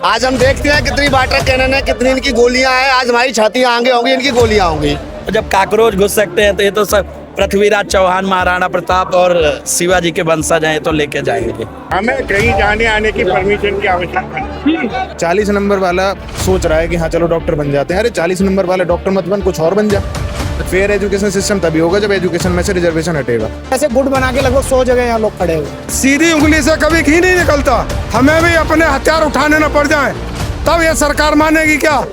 आज हम देखते हैं कितनी वाटर कैनन है, कितनी इनकी गोलियां हैं। आज हमारी छातियां आगे होंगी, इनकी गोलियां होंगी। जब काकरोच घुस सकते हैं तो ये तो सब पृथ्वीराज चौहान, महाराणा प्रताप और शिवाजी के वंशज हैं, तो लेके जाएंगे। हमें कहीं जाने आने की परमिशन की आवश्यकता नहीं। 40 नंबर वाला सोच रहा है कि हाँ चलो डॉक्टर बन जाते हैं। अरे 40 नंबर वाला डॉक्टर मत बन, कुछ और बन जा। फेयर एजुकेशन सिस्टम तभी होगा जब एजुकेशन में से रिजर्वेशन हटेगा। ऐसे गुट बना के लगभग 100 जगह यहाँ लोग खड़े हुए। सीधी उंगली से कभी घी नहीं निकलता। हमें भी अपने हथियार उठाने न पड़ जाए तब ये सरकार मानेगी क्या?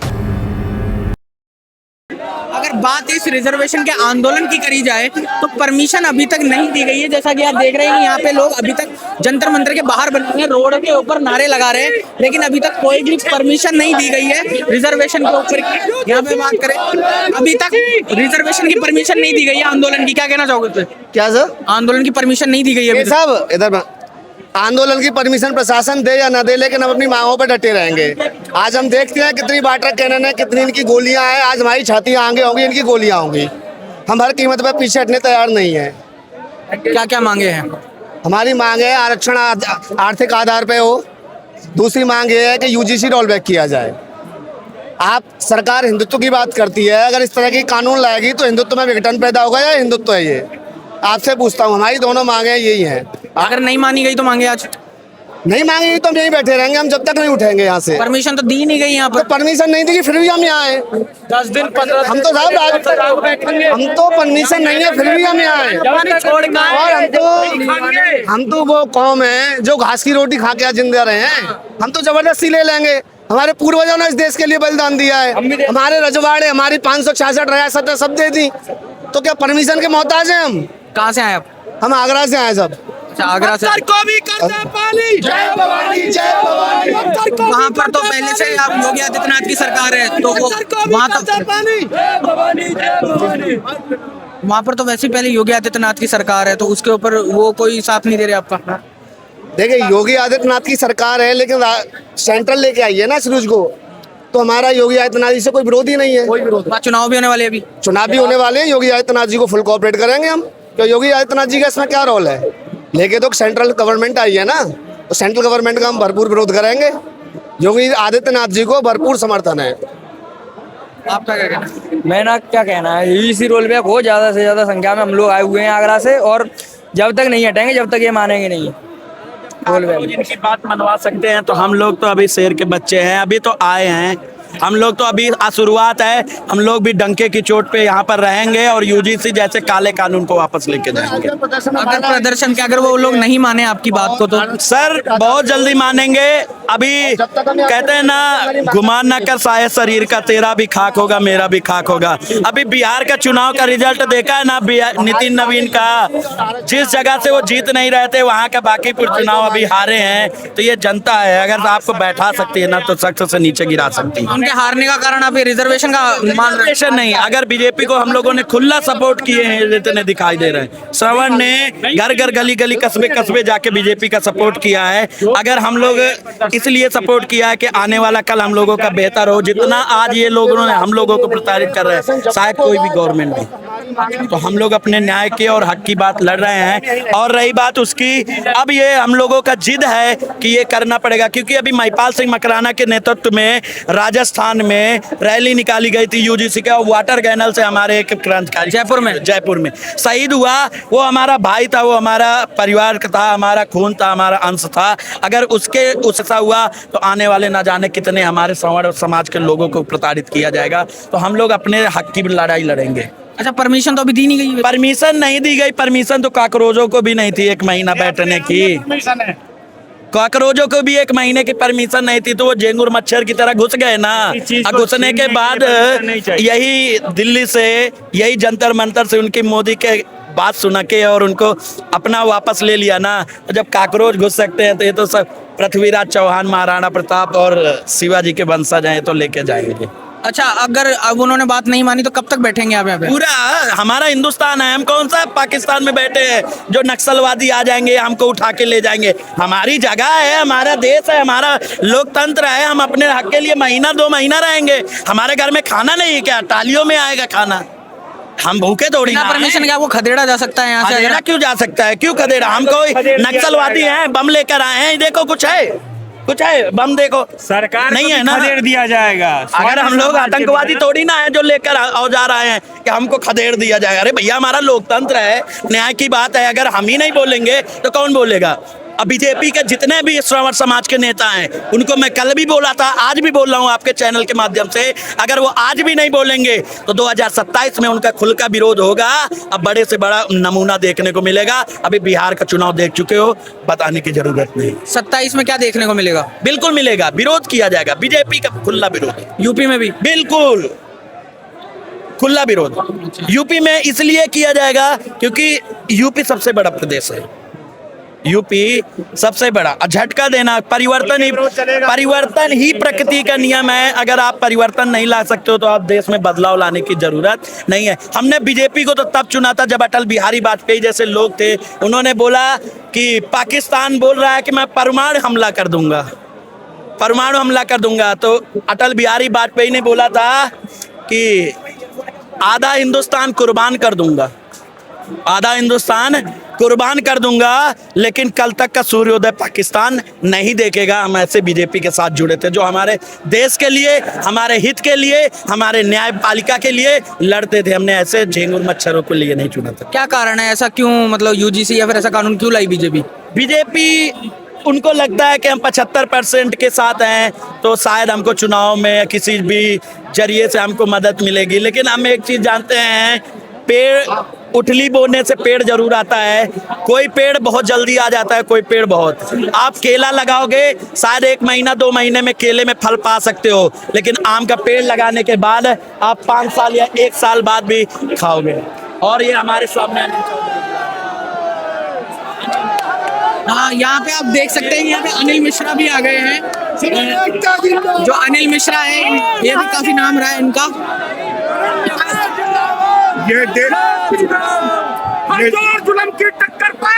अगर बात इस रिजर्वेशन के आंदोलन की करी जाए तो परमिशन अभी तक नहीं दी गई है। जैसा कि आप देख रहे हैं यहाँ पे लोग अभी तक जंतर मंतर के बाहर बने हैं, रोड के ऊपर नारे लगा रहे हैं, लेकिन अभी तक कोई भी परमिशन नहीं दी गई है रिजर्वेशन के ऊपर की। यहाँ पे बात करें, अभी तक रिजर्वेशन की परमिशन नहीं दी गई है आंदोलन की। क्या कहना चाहोगे? क्या सर? आंदोलन की परमिशन नहीं दी गई है ये सब इधर आंदोलन की परमिशन प्रशासन दे या ना दे, लेकिन हम अपनी मांगों पर डटे रहेंगे। आज हम देखते हैं कितनी वाटर कैनन है, कितनी इनकी गोलियां हैं। आज हमारी छातियां आगे होंगी, इनकी गोलियां होंगी। हम हर कीमत पर पीछे हटने तैयार नहीं है। क्या क्या मांगे हैं? हमारी मांग है आरक्षण आर्थिक आधार पे हो। दूसरी मांग ये है कि यूजीसी रोल बैक किया जाए। आप सरकार हिंदुत्व की बात करती है, अगर इस तरह की कानून लाएगी तो हिंदुत्व में विघटन पैदा होगा या हिंदुत्व है ये? आपसे पूछता हूँ, हमारी दोनों मांगे यही हैं। अगर नहीं मानी गई तो मांगे आज नहीं मांगेगी तो हम यहीं बैठे रहेंगे, हम जब तक नहीं उठेंगे यहाँ से। परमिशन तो दी नहीं गई यहाँ पर। परमिशन नहीं दी, फिर भी हम यहाँ आए। 10 दिन 15 हम तो साहब हम तो परमिशन नहीं है, फिर भी हम यहाँ आए। और हम तो वो कौम है जो घास की रोटी खा के आज जिंदा रहे हैं। हम तो जबरदस्ती ले लेंगे। हमारे पूर्वजों ने इस देश के लिए बलिदान दिया है। हमारे रजवाड़े, हमारी 566 रियासतें सब दे दी, तो क्या परमिशन के मोहताज हैं हम? कहाँ से आए आप? हम आगरा से आए सब। आगरा से को भी करते हैं पानी। जय भवानी, जय भवानी। वहाँ पर तो पहले से आप योगी आदित्यनाथ की सरकार है, तो वहाँ पर तो वैसे ही पहले योगी आदित्यनाथ की सरकार है, तो उसके ऊपर वो कोई साथ नहीं दे रहे आपका। देखिए, योगी आदित्यनाथ की सरकार है, लेकिन सेंट्रल लेके आई है ना सूरज को, तो हमारा योगी आदित्यनाथ जी से कोई विरोध ही नहीं है। कोई विरोध? चुनाव भी होने वाले, अभी चुनाव भी होने वाले हैं। योगी आदित्यनाथ जी को फुल कोऑपरेट करेंगे हम। तो योगी आदित्यनाथ जी का इसमें क्या रोल है? लेके तो सेंट्रल गवर्नमेंट आई है ना, तो सेंट्रल गवर्नमेंट का हम भरपूर विरोध करेंगे। योगी आदित्यनाथ जी को भरपूर समर्थन है। आपका क्या कहना है? मेरा क्या कहना है, यूजीसी रोल बैक हो। ज़्यादा से ज़्यादा संख्या में हम लोग आए हुए हैं आगरा से, और जब तक नहीं हटेंगे जब तक ये मानेंगे नहीं रोल बैक। जिनकी बात मनवा सकते हैं तो हम लोग तो अभी शेर के बच्चे हैं, अभी तो आए हैं। हम लोग तो अभी शुरुआत है। हम लोग भी डंके की चोट पे यहाँ पर रहेंगे और यूजीसी जैसे काले कानून को वापस लेके जाएंगे। अगर प्रदर्शन के अगर वो लोग नहीं माने आपकी बात को, तो सर बहुत जल्दी मानेंगे। अभी कहते हैं ना, गुमान ना कर साये शरीर का, तेरा भी खाक होगा मेरा भी खाक होगा। अभी बिहार का चुनाव का रिजल्ट देखा है ना, नितिन नवीन का, जिस जगह से वो जीत नहीं रहे थे वहाँ का बाकीपुर चुनाव अभी हारे हैं। तो ये जनता है, अगर आपको बैठा सकती है ना तो सख्त से नीचे गिरा सकती है। उनके हारने का कारण आप रिजर्वेशन का मान रहे हैं? नहीं, अगर बीजेपी को हम लोगों ने खुला सपोर्ट किए हैं जितने दिखाई दे रहे हैं। श्रवण ने घर घर गली गली कस्बे कस्बे जाके बीजेपी का सपोर्ट किया है। अगर हम लोग इसलिए सपोर्ट किया है कि आने वाला कल हम लोगों का बेहतर हो। जितना आज ये लोगों ने हम लोगों को प्रताड़ित कर रहे हैं, शायद कोई भी गवर्नमेंट नहीं। तो हम लोग अपने न्याय के और हक की बात लड़ रहे हैं। और रही बात उसकी, अब ये हम लोगों का जिद है कि ये करना पड़ेगा, क्योंकि अभी महिपाल सिंह मकराना के नेतृत्व में राजस्थान में रैली निकाली गई थी यूजीसी का। वाटर कैनल से हमारे एक क्रांतिकारी जयपुर में शहीद हुआ। वो हमारा भाई था, वो हमारा परिवार का था, हमारा खून था, हमारा अंश था। अगर उससे हुआ तो आने वाले ना जाने कितने हमारे समाज के लोगों को प्रताड़ित किया जाएगा। तो हम लोग अपने हक की लड़ाई लड़ेंगे। अच्छा, परमिशन तो अभी दी नहीं गई? परमिशन नहीं दी गई। परमिशन तो काकरोचों को भी नहीं थी 1 महीना बैठने की। काकरोचों को भी 1 महीने की परमिशन नहीं थी, तो वो झिंगुर मच्छर की तरह घुस गए ना। घुसने के बाद यही दिल्ली से, यही जंतर मंतर से उनकी मोदी के बात सुना के और उनको अपना वापस ले लिया ना। जब काकरोच घुस सकते हैं तो ये तो सब पृथ्वीराज चौहान, महाराणा प्रताप और शिवाजी के वंशज हैं, तो लेके जाएंगे। अच्छा, अगर अब उन्होंने बात नहीं मानी तो कब तक बैठेंगे आप यहाँ पे? पूरा हमारा हिंदुस्तान है, हम कौन सा पाकिस्तान में बैठे हैं जो नक्सलवादी आ जाएंगे हमको उठा के ले जाएंगे। हमारी जगह है, हमारा देश है, हमारा लोकतंत्र है। हम अपने हक के लिए महीना 2 महीना रहेंगे। हमारे घर में खाना नहीं है क्या? टालियों में आएगा खाना। हम भूखे थोड़ी ना। परमिशन क्या वो खदेड़ा जा सकता है यहाँ से? क्यों जा सकता है? क्यों खदेड़ा? हम कोई नक्सलवादी हैं, बम लेकर आए हैं? देखो कुछ है कुछ है बम देखो सरकार नहीं को है भी ना, खदेड़ दिया जाएगा। अगर हम लोग आतंकवादी थोड़ी ना है जो लेकर औजार आए हैं कि हमको खदेड़ दिया जाएगा। अरे भैया हमारा लोकतंत्र है, न्याय की बात है, अगर हम ही नहीं बोलेंगे तो कौन बोलेगा। अब बीजेपी के जितने भी श्रवण समाज के नेता हैं उनको मैं कल भी बोला था, आज भी बोल रहा हूं आपके चैनल के माध्यम से, अगर वो आज भी नहीं बोलेंगे तो 2027 में उनका खुल का विरोध होगा। अब बड़े से बड़ा नमूना देखने को मिलेगा। अभी बिहार का चुनाव देख चुके हो, बताने की जरूरत नहीं। 27 में क्या देखने को मिलेगा? बिल्कुल मिलेगा, विरोध किया जाएगा, बीजेपी का खुला विरोध। यूपी में भी बिल्कुल खुला विरोध यूपी में इसलिए किया जाएगा क्योंकि यूपी सबसे बड़ा प्रदेश है। यूपी सबसे बड़ा झटका देना, परिवर्तन ही प्रकृति का नियम है। अगर आप परिवर्तन नहीं ला सकते हो तो आप देश में बदलाव लाने की जरूरत नहीं है। हमने बीजेपी को तो तब चुना था जब अटल बिहारी वाजपेयी जैसे लोग थे, उन्होंने बोला कि पाकिस्तान बोल रहा है कि मैं परमाणु हमला कर दूंगा, परमाणु हमला कर दूंगा। तो अटल बिहारी वाजपेयी ने बोला था कि आधा हिंदुस्तान कुर्बान कर दूंगा, आधा हिंदुस्तान कुर्बान कर दूंगा, लेकिन कल तक का सूर्योदय पाकिस्तान नहीं देखेगा। हम ऐसे बीजेपी के साथ जुड़े थे जो हमारे देश के लिए, हमारे हित के लिए, हमारे न्यायपालिका के लिए लड़ते थे। हमने ऐसे झिंगुर मच्छरों को लिए नहीं चुना था। क्या कारण है ऐसा, क्यों मतलब यूजीसी या फिर ऐसा कानून क्यों लाई बीजेपी? बीजेपी उनको लगता है कि हम 75% के साथ हैं तो शायद हमको चुनाव में या किसी भी जरिए से हमको मदद मिलेगी। लेकिन हम एक चीज जानते हैं, पेड़ उठली बोने से पेड़ जरूर आता है। कोई पेड़ बहुत जल्दी आ जाता है, कोई पेड़ बहुत। आप केला लगाओगे शायद 1 महीना 2 महीने में केले में फल पा सकते हो, लेकिन आम का पेड़ लगाने के बाद आप 5 साल या 1 साल बाद भी खाओगे। और ये हमारे सामने हाँ, यहाँ पे आप देख सकते हैं, यहाँ पे अनिल मिश्रा भी आ गए हैं। जो अनिल मिश्रा है, ये भी काफी नाम रहा है इनका। ये देश जुल्म की टक्कर पर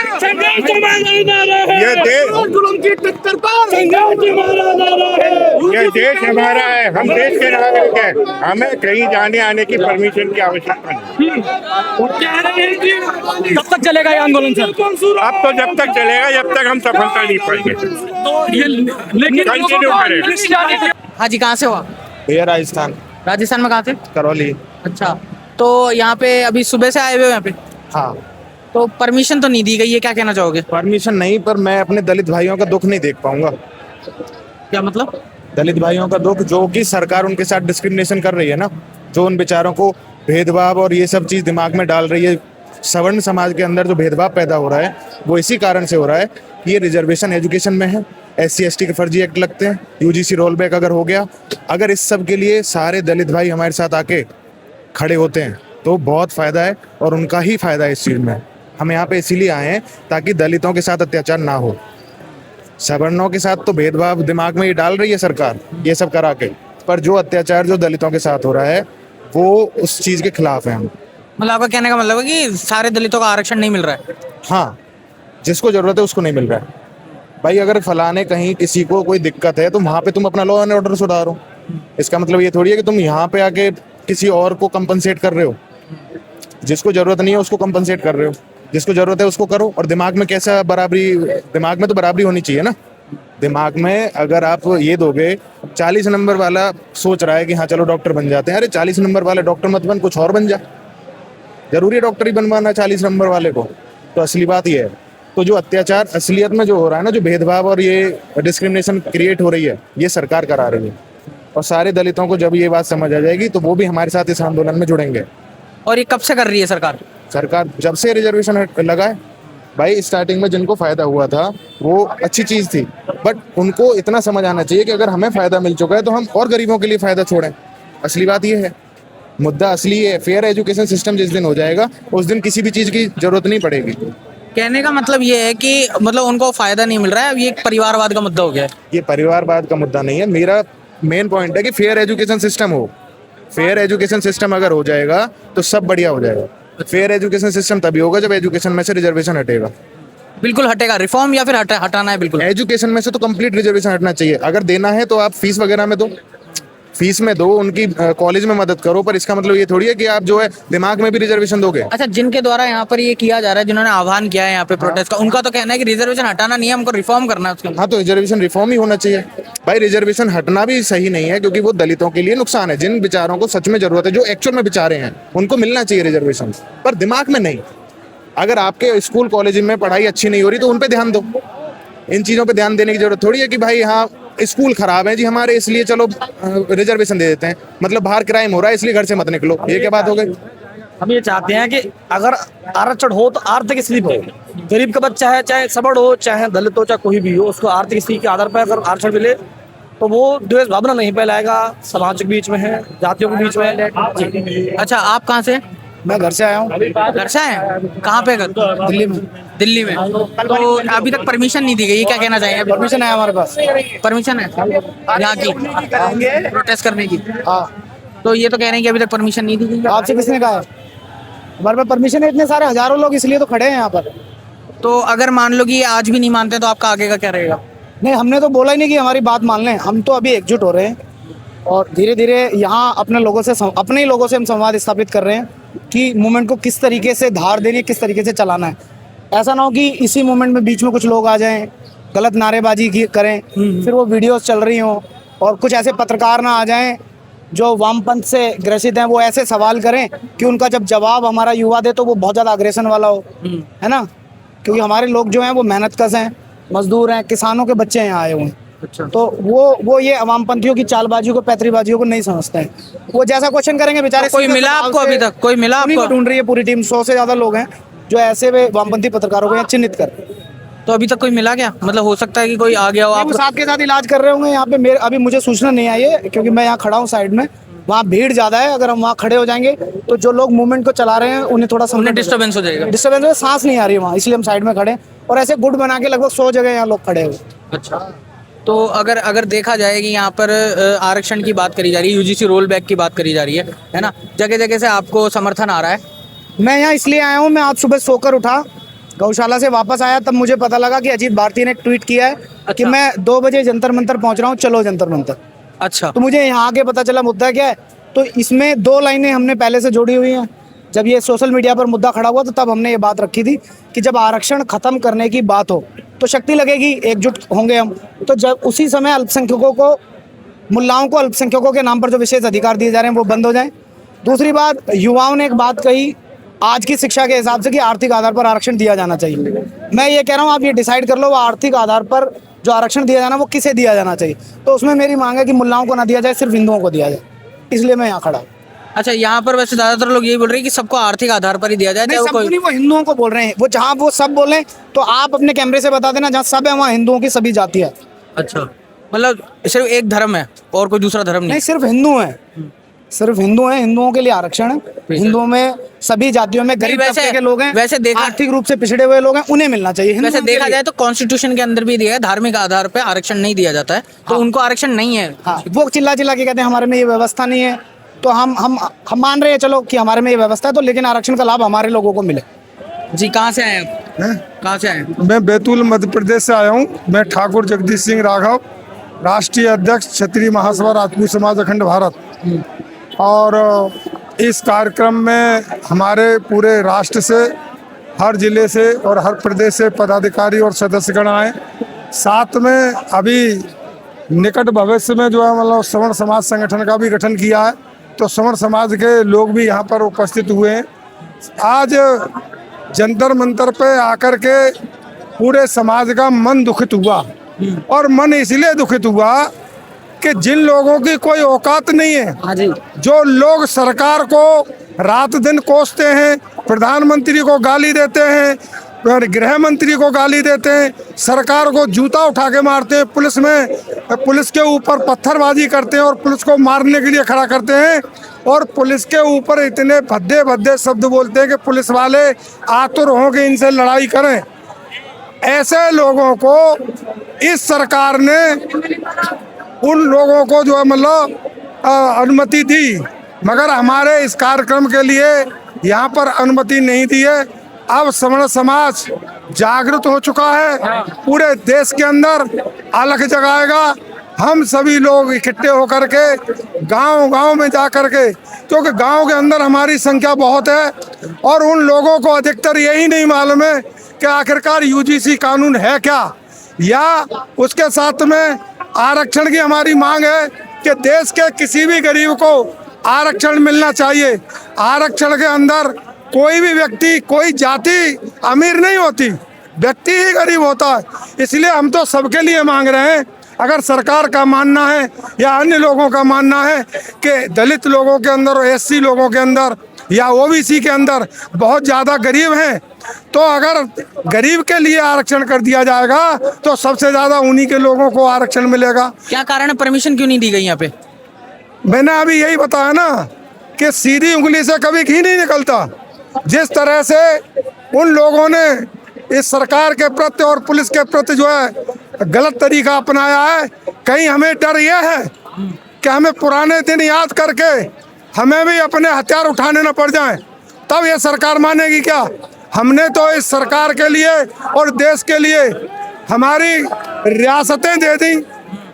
ये देश हमारा है, हम देश के नागरिक हैं, हमें कहीं जाने आने की परमिशन की आवश्यकता नहीं। कब तक चलेगा ये आंदोलन सर? अब तो जब तक चलेगा जब तक हम सफलता नहीं पाएंगे, कंटिन्यू करेंगे। हाँ जी, कहाँ से हो आप? भैया राजस्थान, राजस्थान में कहाँ से? करौली। अच्छा, तो यहाँ पे अभी सुबह से आए हुए हो यहाँ पे? हाँ, तो परमिशन तो नहीं दी गई है, क्या कहना चाहोगे? परमिशन नहीं, पर मैं अपने दलित भाइयों का दुख नहीं देख पाऊंगा। क्या मतलब? दलित भाइयों का दुख, जो कि सरकार उनके साथ डिस्क्रिमिनेशन कर रही है ना, जो उन बेचारों को भेदभाव और ये सब चीज दिमाग में डाल रही है। सवर्ण समाज के अंदर जो भेदभाव पैदा हो रहा है वो इसी कारण से हो रहा है कि ये रिजर्वेशन एजुकेशन में है, SC/ST के फर्जी एक्ट लगते हैं, UGC रोल बैक अगर हो गया, अगर इस सब के लिए सारे दलित भाई हमारे साथ आके खड़े होते हैं तो बहुत फायदा है और उनका ही फायदा है इस चीज में। हम यहाँ पे इसीलिए आए हैं ताकि दलितों के साथ अत्याचार ना हो। सवर्णों के साथ तो भेदभाव दिमाग में ये डाल रही है सरकार, ये सब करा के, पर जो अत्याचार जो दलितों के साथ हो रहा है वो उस चीज के खिलाफ है हम। मतलब आपका कहने का मतलब है कि सारे दलितों का आरक्षण नहीं मिल रहा है? हाँ, जिसको जरूरत है उसको नहीं मिल रहा है। भाई अगर फलाने कहीं किसी को कोई दिक्कत है तो वहाँ पे तुम अपना लॉ एंड ऑर्डर सुधारो। इसका मतलब ये थोड़ी है कि तुम यहाँ पे आके किसी और को कंपनसेट कर रहे हो। जिसको जरूरत नहीं है उसको कंपनसेट कर रहे हो, जिसको जरूरत है उसको करो। और दिमाग में कैसा बराबरी, दिमाग में तो बराबरी होनी चाहिए ना। दिमाग में अगर आप ये दोगे, 40 नंबर वाला सोच रहा है कि हाँ चलो डॉक्टर बन जाते हैं, अरे 40 नंबर वाले डॉक्टर मत बन, कुछ और बन जा। जरूरी है डॉक्टर ही बनवाना 40 नंबर वाले को? तो असली बात ये है। तो जो अत्याचार असलियत में जो हो रहा है ना, जो भेदभाव और ये डिस्क्रिमिनेशन क्रिएट हो रही है, ये सरकार करा रही है। और सारे दलितों को जब ये बात समझ आ जाएगी तो वो भी हमारे साथ इस आंदोलन में जुड़ेंगे। और ये कब से कर रही है सरकार? सरकार जब से रिजर्वेशन लगा है भाई, स्टार्टिंग में जिनको फायदा हुआ था वो अच्छी चीज थी, बट उनको इतना समझ आना चाहिए कि अगर हमें फायदा मिल चुका है तो हम और गरीबों के लिए फायदा छोड़ें। असली बात ये है, मुद्दा असली है। फेयर एजुकेशन सिस्टम जिस दिन हो जाएगा उस दिन किसी भी चीज की जरूरत नहीं पड़ेगी। कहने का मतलब ये है कि मतलब उनको फायदा नहीं मिल रहा है, अब ये एक परिवारवाद का मुद्दा हो गया है। ये परिवारवाद का मुद्दा नहीं है, मेरा मेन पॉइंट है कि फेयर एजुकेशन सिस्टम हो। फेयर एजुकेशन सिस्टम अगर हो जाएगा तो सब बढ़िया हो जाएगा। फेयर एजुकेशन सिस्टम तभी होगा जब एजुकेशन में से रिजर्वेशन हटेगा। बिल्कुल हटेगा, रिफॉर्म या फिर हटाना है? बिल्कुल एजुकेशन में से तो कंप्लीट रिजर्वेशन हटना चाहिए। अगर देना है तो आप फीस वगैरह में दो, फीस में दो, उनकी कॉलेज में मदद करो, पर इसका मतलब ये थोड़ी है कि आप जो है दिमाग में भी रिजर्वेशन दोगे। अच्छा, जिनके द्वारा यहाँ पर ये किया जा रहा है, जिन्होंने आह्वान किया है यहाँ पे प्रोटेस्ट का, उनका तो कहना है कि रिजर्वेशन हटाना नहीं है, हमको रिफॉर्म करना है उसके लिए। हाँ, तो रिजर्वेशन रिफॉर्म ही होना चाहिए भाई। रिजर्वेशन हटना भी सही नहीं है, क्योंकि वो दलितों के लिए नुकसान है। जिन बेचारों को सच में जरूरत है, जो एक्चुअल में बेचारे हैं, उनको मिलना चाहिए रिजर्वेशन, पर दिमाग में नहीं। अगर आपके स्कूल कॉलेज में पढ़ाई अच्छी नहीं हो रही तो उन पे ध्यान दो। इन चीज़ों पे ध्यान देने की जरूरत थोड़ी है कि भाई हाँ स्कूल खराब है जी हमारे, इसलिए चलो रिजर्वेशन दे देते हैं, मतलब बाहर क्राइम हो रहा है इसलिए घर से मत निकलो, ये क्या बात हो गई। हम ये चाहते हैं कि अगर आरक्षण हो तो आर्थिक स्थिति हो, गरीब का बच्चा है, चाहे सबड़ हो, चाहे दलित हो, चाहे कोई भी हो, उसको आर्थिक स्थिति के आधार पर अगर आरक्षण मिले तो वो द्वेष भावना नहीं फैलाएगा समाज के बीच में है, जातियों के बीच में है। अच्छा, आप कहाँ से? मैं घर से आया हूँ। घर से आए? कहाँ पे घर? दिल्ली में। दिल्ली में। तो अभी तक परमिशन नहीं दी गई, क्या कहना चाहिए? परमिशन है हमारे पास। परमिशन है यहाँ की प्रोटेस्ट करने की? हाँ। तो ये तो कह रहे हैं कि अभी तक परमिशन नहीं दी गई। आपसे किसने कहा है? हमारे पास परमिशन है, इतने सारे हजारों लोग इसलिए तो खड़े हैं यहाँ पर। तो अगर मान लो कि ये आज भी नहीं मानते तो आपका आगे का क्या रहेगा? नहीं, हमने तो बोला ही नहीं कि हमारी बात मान लें। हम तो अभी एकजुट हो रहे हैं और धीरे धीरे यहाँ अपने ही लोगों से हम संवाद स्थापित कर रहे हैं कि मूवमेंट को किस तरीके से धार देनी है, किस तरीके से चलाना है। ऐसा ना हो कि इसी मूवमेंट में बीच में कुछ लोग आ जाएं, गलत नारेबाजी करें, फिर वो वीडियोस चल रही हों और कुछ ऐसे पत्रकार ना आ जाएं जो वामपंथ से ग्रसित हैं, वो ऐसे सवाल करें कि उनका जब जवाब हमारा युवा दे तो वो बहुत ज़्यादा अग्रेशन वाला हो, है ना। क्योंकि हमारे लोग जो हैं वो मेहनतकश हैं, मजदूर हैं, किसानों के बच्चे यहाँ आए हुए हैं। अच्छा। तो वो ये अवामपंथियों की चालबाजियों को, पैतरीबाजियों को नहीं समझते हैं। वो जैसा क्वेश्चन करेंगे बेचारे। कोई मिला आपको अभी तक? कोई मिला आपको? ढूंढ रही है पूरी टीम, 100 से ज़्यादा लोग हैं जो ऐसे वे वामपंथी पत्रकारों को यहाँ चिन्हित कर। तो अभी तक कोई मिला क्या? मतलब हो सकता है कि कोई आ गया हो। आप साथ के साथ इलाज कर रहे होंगे यहाँ पे। मेरे अभी मुझे सूचना नहीं आई है क्योंकि मैं यहाँ खड़ा हूँ साइड में। वहाँ भीड़ ज़्यादा है, अगर हम वहाँ खड़े हो जाएंगे तो जो लोग मूवमेंट को चला रहे हैं उन्हें थोड़ा डिस्टर्बेंस हो जाएगा। डिस्टर्बेंस, सांस नहीं आ रही है वहाँ, इसलिए हम साइड में खड़े हैं। और ऐसे गुट बना के लगभग 100 जगह यहाँ लोग खड़े हुए। अच्छा, तो अगर देखा जाए कि यहाँ पर आरक्षण की बात करी जा रही है, यूजीसी रोल बैक की बात करी जा रही है ना, जगह जगह से आपको समर्थन आ रहा है। मैं यहाँ इसलिए आया हूँ, मैं आज सुबह सोकर उठा, गौशाला से वापस आया, तब मुझे पता लगा कि अजीत भारती ने एक ट्वीट किया है कि मैं 2 बजे जंतर मंतर पहुँच रहा हूँ, चलो जंतर मंतर। अच्छा। तो मुझे यहाँ आके पता चला मुद्दा क्या है। तो इसमें 2 लाइनें हमने पहले से जोड़ी हुई हैं। जब ये सोशल मीडिया पर मुद्दा खड़ा हुआ तो तब हमने ये बात रखी थी कि जब आरक्षण खत्म करने की बात हो तो शक्ति लगेगी, एकजुट होंगे हम। तो जब उसी समय अल्पसंख्यकों को, मुल्लाओं को अल्पसंख्यकों के नाम पर जो विशेष अधिकार दिए जा रहे हैं वो बंद हो जाएं। दूसरी बात, युवाओं ने एक बात कही आज की शिक्षा के हिसाब से कि आर्थिक आधार पर आरक्षण दिया जाना चाहिए। मैं ये कह रहा हूँ आप ये डिसाइड कर लो, वो आर्थिक आधार पर जो आरक्षण दिया जाना वो किसे दिया जाना चाहिए। तो उसमें मेरी मांग है कि मुल्लाओं को ना दिया जाए, सिर्फ हिंदुओं को दिया जाए, इसलिए मैं यहाँ खड़ा हूँ। अच्छा, यहाँ पर वैसे ज्यादातर लोग यही बोल रहे हैं कि सबको आर्थिक आधार पर ही दिया जाए। नहीं, सबको नहीं, वो हिंदुओं को बोल रहे हैं। वो जहाँ वो सब बोले तो आप अपने कैमरे से बता देना, जहाँ सब है वहाँ हिंदुओं की सभी जातियाँ। अच्छा, मतलब सिर्फ एक धर्म है और कोई दूसरा धर्म नहीं, सिर्फ हिंदू हैं, सिर्फ हिंदू हैं। हिंदुओं के लिए आरक्षण है। हिंदुओं में सभी जातियों में गरीब तबके के लोग हैं, वैसे देखा आर्थिक रूप से पिछड़े हुए लोग हैं, उन्हें मिलना चाहिए। वैसे देखा जाए तो कॉन्स्टिट्यूशन के अंदर भी दिया है धार्मिक आधार पर आरक्षण नहीं दिया जाता है, तो उनको आरक्षण नहीं है। हाँ, वो चिल्ला चिल्ला के कहते हैं हमारे में ये व्यवस्था नहीं है। तो हम मान रहे हैं चलो कि हमारे में ये व्यवस्था है, तो लेकिन आरक्षण का लाभ हमारे लोगों को मिले। जी, कहाँ से आए आप? कहाँ से आए? मैं बैतूल मध्य प्रदेश से आया हूँ। मैं ठाकुर जगदीश सिंह राघव, राष्ट्रीय अध्यक्ष क्षत्रिय महासभा राजपूत समाज अखंड भारत। और इस कार्यक्रम में हमारे पूरे राष्ट्र से, हर जिले से और हर प्रदेश से पदाधिकारी और सदस्यगण आए। साथ में अभी निकट भविष्य में जो है मतलब सवर्ण समाज संगठन का भी गठन किया है, तो सवर्ण समाज के लोग भी यहाँ पर उपस्थित हुए हैं। आज जंतर मंतर पे आकर के पूरे समाज का मन दुखित हुआ, और मन इसलिए दुखित हुआ कि जिन लोगों की कोई औकात नहीं है, जो लोग सरकार को रात दिन कोसते हैं, प्रधानमंत्री को गाली देते हैं, गृह मंत्री को गाली देते हैं, सरकार को जूता उठा के मारते हैं, पुलिस के ऊपर पत्थरबाजी करते हैं और पुलिस को मारने के लिए खड़ा करते हैं, और पुलिस के ऊपर इतने भद्दे भद्दे शब्द बोलते हैं कि पुलिस वाले आतुर हों कि इनसे लड़ाई करें। ऐसे लोगों को इस सरकार ने, उन लोगों को जो है मतलब अनुमति दी, मगर हमारे इस कार्यक्रम के लिए यहाँ पर अनुमति नहीं दी है। अब सवर्ण समाज जागृत हो चुका है, पूरे देश के अंदर अलख जगाएगा हम सभी लोग इकट्ठे होकर के गांव-गांव में जा कर के, क्योंकि गांव के अंदर हमारी संख्या बहुत है और उन लोगों को अधिकतर यही नहीं मालूम है कि आखिरकार यूजीसी कानून है क्या, या उसके साथ में आरक्षण की हमारी मांग है कि देश के किसी भी गरीब को आरक्षण मिलना चाहिए। आरक्षण के अंदर कोई भी व्यक्ति, कोई जाति अमीर नहीं होती, व्यक्ति ही गरीब होता है। इसलिए हम तो सबके लिए मांग रहे हैं। अगर सरकार का मानना है या अन्य लोगों का मानना है कि दलित लोगों के अंदर और एससी लोगों के अंदर या ओबीसी के अंदर बहुत ज़्यादा गरीब हैं, तो अगर गरीब के लिए आरक्षण कर दिया जाएगा तो सबसे ज़्यादा उन्हीं के लोगों को आरक्षण मिलेगा। क्या कारण है, परमिशन क्यों नहीं दी गई यहाँ पे? मैंने अभी यही बताया ना कि सीधी उंगली से कभी घी नहीं निकलता। जिस तरह से उन लोगों ने इस सरकार के प्रति और पुलिस के प्रति जो है गलत तरीका अपनाया है, कहीं हमें डर यह है कि हमें पुराने दिन याद करके हमें भी अपने हथियार उठाने न पड़ जाएं, तब ये सरकार मानेगी क्या? हमने तो इस सरकार के लिए और देश के लिए हमारी रियासतें दे दी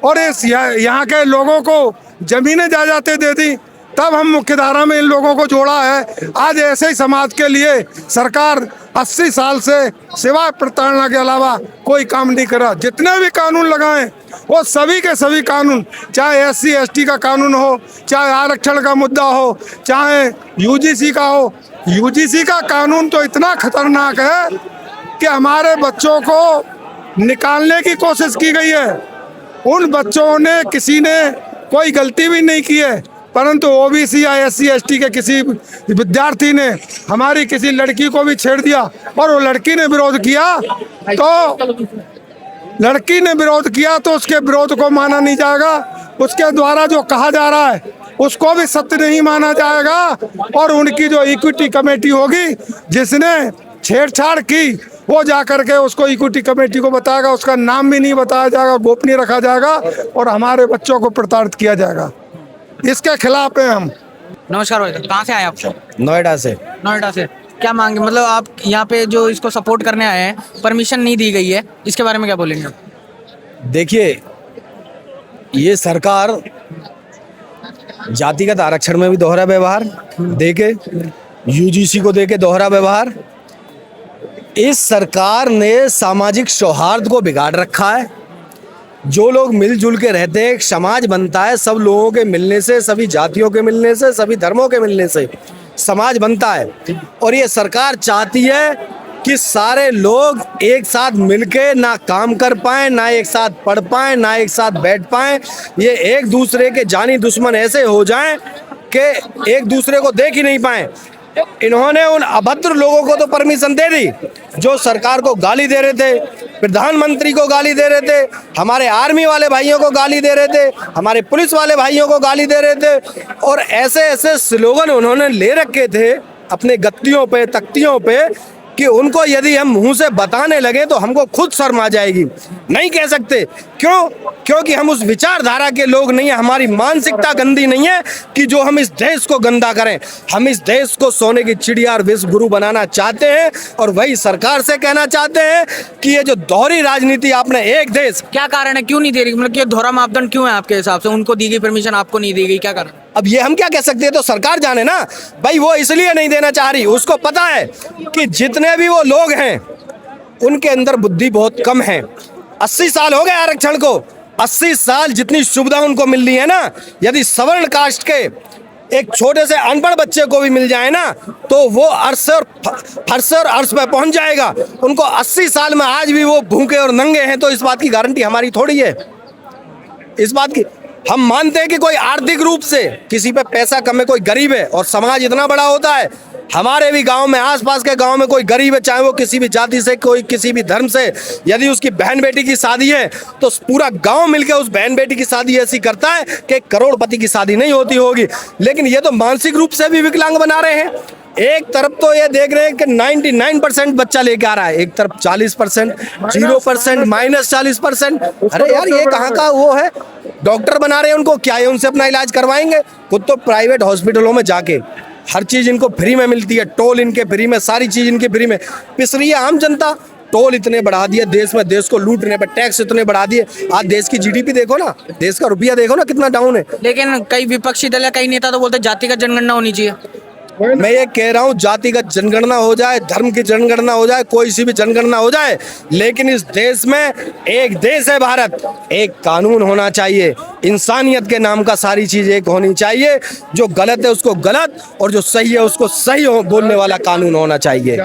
और इस यहाँ के लोगों को जमीनें जायदादें दे दी, तब हम मुख्यधारा में इन लोगों को जोड़ा है। आज ऐसे ही समाज के लिए सरकार 80 साल से सिवाय प्रताड़ना के अलावा कोई काम नहीं करा। जितने भी कानून लगाएं वो सभी के सभी कानून, चाहे SC ST का कानून हो, चाहे आरक्षण का मुद्दा हो, चाहे UGC का हो, UGC का कानून तो इतना खतरनाक है कि हमारे बच्चों को निकालने की कोशिश की गई है। उन बच्चों ने, किसी ने कोई गलती भी नहीं की है, परंतु OBC या SC ST के किसी विद्यार्थी ने हमारी किसी लड़की को भी छेड़ दिया और वो लड़की ने विरोध किया तो उसके विरोध को माना नहीं जाएगा। उसके द्वारा जो कहा जा रहा है उसको भी सत्य नहीं माना जाएगा और उनकी जो इक्विटी कमेटी होगी जिसने छेड़छाड़ की, वो जा करके उसको इक्विटी कमेटी को बताएगा, उसका नाम भी नहीं बताया जाएगा, गोपनीय रखा जाएगा और हमारे बच्चों को प्रताड़ित किया जाएगा। इसके खिलाफ है हम। नमस्कार भाई, कहाँ से आए आप? नोएडा से। नोएडा से। क्या मांगे, मतलब आप यहाँ पे जो इसको सपोर्ट करने आए हैं, परमिशन नहीं दी गई है, इसके बारे में क्या बोलेंगे? देखिए, ये सरकार जातिगत आरक्षण में भी दोहरा व्यवहार देके, UGC को देके दोहरा व्यवहार, इस सरकार ने सामाजिक सौहार्द को बिगाड़ रखा है। जो लोग मिलजुल के रहते हैं, एक समाज बनता है, सब लोगों के मिलने से, सभी जातियों के मिलने से, सभी धर्मों के मिलने से समाज बनता है। और ये सरकार चाहती है कि सारे लोग एक साथ मिलके ना काम कर पाएं, ना एक साथ पढ़ पाएं, ना एक साथ बैठ पाएं। ये एक दूसरे के जानी दुश्मन ऐसे हो जाएं कि एक दूसरे को देख ही नहीं पाएं। इन्होंने उन अभद्र लोगों को तो परमिशन दे दी जो सरकार को गाली दे रहे थे, प्रधानमंत्री को गाली दे रहे थे, हमारे आर्मी वाले भाइयों को गाली दे रहे थे, हमारे पुलिस वाले भाइयों को गाली दे रहे थे और ऐसे ऐसे स्लोगन उन्होंने ले रखे थे अपने गत्तियों पे, तख्तियों पे कि उनको यदि हम मुंह से बताने लगे तो हमको खुद शर्म आ जाएगी। नहीं कह सकते। क्यों? क्योंकि हम उस विचारधारा के लोग नहीं है, हमारी मानसिकता गंदी नहीं है कि जो हम इस देश को गंदा करें। हम इस देश को सोने की चिड़िया और विश्व गुरु बनाना चाहते हैं और वही सरकार से कहना चाहते हैं कि ये जो दोहरी राजनीति आपने एक देश। क्या कारण है, क्यों नहीं दे रही? मतलब कि दोहरा मापदंड क्यों है आपके हिसाब से? उनको दी गई परमिशन, आपको नहीं दी गई, क्या कारण? अब ये हम क्या कह सकते हैं, तो सरकार जाने ना भाई। वो इसलिए नहीं देना चाह रही, उसको पता है कि जितने भी वो लोग हैं उनके अंदर बुद्धि बहुत कम है। 80 साल हो गए आरक्षण को, 80 साल जितनी सुविधा उनको मिल रही है ना, यदि सवर्ण कास्ट के एक छोटे से अनपढ़ बच्चे को भी मिल जाए ना तो वो अर्श और फर्श और अर्श पे पहुंच जाएगा। उनको 80 साल में आज भी वो भूखे और नंगे हैं, तो इस बात की गारंटी हमारी थोड़ी है। इस बात की हम मानते हैं कि कोई आर्थिक रूप से किसी पे पैसा कम है, कोई गरीब है और समाज इतना बड़ा होता है। हमारे भी गांव में, आसपास के गांव में कोई गरीब है, चाहे वो किसी भी जाति से, कोई किसी भी धर्म से, यदि उसकी बहन बेटी की शादी है तो पूरा गांव मिलकर उस बहन बेटी की शादी ऐसी करता है कि करोड़पति की शादी नहीं होती होगी। लेकिन ये तो मानसिक रूप से भी विकलांग बना रहे हैं। एक तरफ तो ये देख रहे हैं कि 99% बच्चा लेके आ रहा है, एक तरफ 40%, 0%, -40%। अरे यार, ये कहाँ का वो है? डॉक्टर बना रहे हैं उनको, क्या है उनसे अपना इलाज करवाएंगे? खुद तो प्राइवेट हॉस्पिटलों में जाके हर चीज इनको फ्री में मिलती है, टोल इनके फ्री में, सारी चीज इनके फ्री में। पिस रही है आम जनता। टोल इतने बढ़ा दिए देश में, देश को लूटने पर टैक्स इतने बढ़ा दिए। आज देश की जीडीपी देखो ना, देश का रुपया देखो ना कितना डाउन है। लेकिन कई विपक्षी दल या कई नेता तो बोलते हैं जातिगत जनगणना होनी चाहिए। मैं ये कह रहा हूँ जातिगत जनगणना हो जाए, धर्म की जनगणना हो जाए, कोई सी भी जनगणना हो जाए, लेकिन इस देश में एक देश है भारत, एक कानून होना चाहिए। इंसानियत के नाम का सारी चीज एक होनी चाहिए। जो गलत है उसको गलत और जो सही है उसको सही बोलने वाला कानून होना चाहिए।